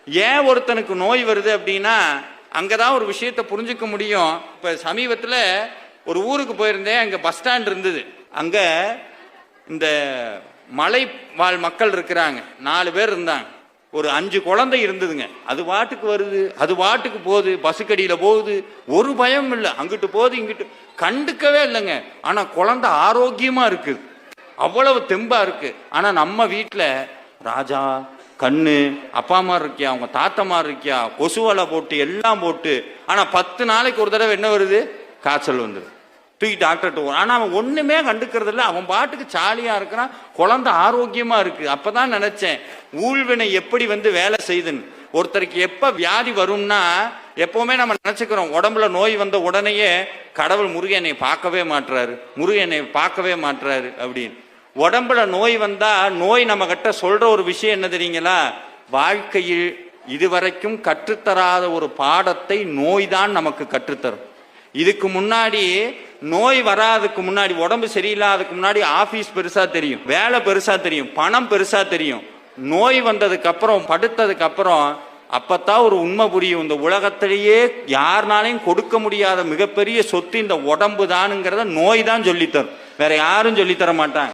ஏன் ஒருத்தனுக்கு நோய் வருது அப்படின்னா அங்கதான் ஒரு விஷயத்தை புரிஞ்சுக்க முடியும். இப்ப சமீபத்தில் ஒரு ஊருக்கு போயிருந்தேன். அங்க பஸ் ஸ்டாண்ட் இருந்தது. அங்க இந்த மலை வாழ் மக்கள் இருக்கிறாங்க. 4 பேர் இருந்தாங்க. ஒரு 5 குழந்தை இருந்ததுங்க. அது வாட்டுக்கு வருது, அது வாட்டுக்கு போகுது, பஸ்ஸுக்கடியில போகுது, ஒரு பயம் இல்லை. அங்கிட்டு போகுது, இங்கிட்டு கண்டுக்கவே இல்லைங்க. ஆனா குழந்தை ஆரோக்கியமா இருக்கு, அவ்வளவு தெம்பா இருக்கு. ஆனா நம்ம வீட்டில் ராஜா கண்ணு அப்பா அம்மா இருக்கியா, அவங்க தாத்தம்மா இருக்கியா, கொசுவலை போட்டு எல்லாம் போட்டு, ஆனா 10 நாளைக்கு ஒரு தடவை என்ன வருது, காய்ச்சல் வந்துடுது. தூக்கி டாக்டர்கிட்ட போகிறான். ஆனால் அவன் ஒன்றுமே கண்டுக்கிறது இல்லை. அவன் பாட்டுக்கு ஜாலியாக இருக்கிறான், குழந்தை ஆரோக்கியமாக இருக்குது. அப்போ தான் நினச்சேன், ஊழ்வினை எப்படி வேலை செய்யுதுன்னு. ஒருத்தருக்கு எப்போ வியாதி வரும்னா, எப்போவுமே நம்ம நினச்சிக்கிறோம் உடம்புல நோய் வந்த உடனேயே கடவுள் முருகனை பார்க்கவே மாட்டுறாரு, முருகனை பார்க்கவே மாட்டுறாரு அப்படின்னு. உடம்புல நோய் வந்தால் நோய் நம்ம கிட்ட சொல்கிற ஒரு விஷயம் என்ன தெரியுங்களா, வாழ்க்கையில் இதுவரைக்கும் கற்றுத்தராத ஒரு பாடத்தை நோய் தான் நமக்கு கற்றுத்தரும். இதுக்கு முன்னாடி நோய் வராதுக்கு முன்னாடி, உடம்பு சரியில்லாததுக்கு முன்னாடி ஆபீஸ் பெருசா தெரியும், வேலை பெருசா தெரியும், பணம் பெருசா தெரியும். நோய் வந்ததுக்கு அப்புறம், படுத்ததுக்கு அப்புறம் அப்பத்தான் ஒரு உண்மை புரியும். இந்த உலகத்திலேயே யாருனாலையும் கொடுக்க முடியாத மிகப்பெரிய சொத்து இந்த உடம்பு தானுங்கிறத நோய் தான் சொல்லித்தரும், வேற யாரும் சொல்லித்தர மாட்டாங்க.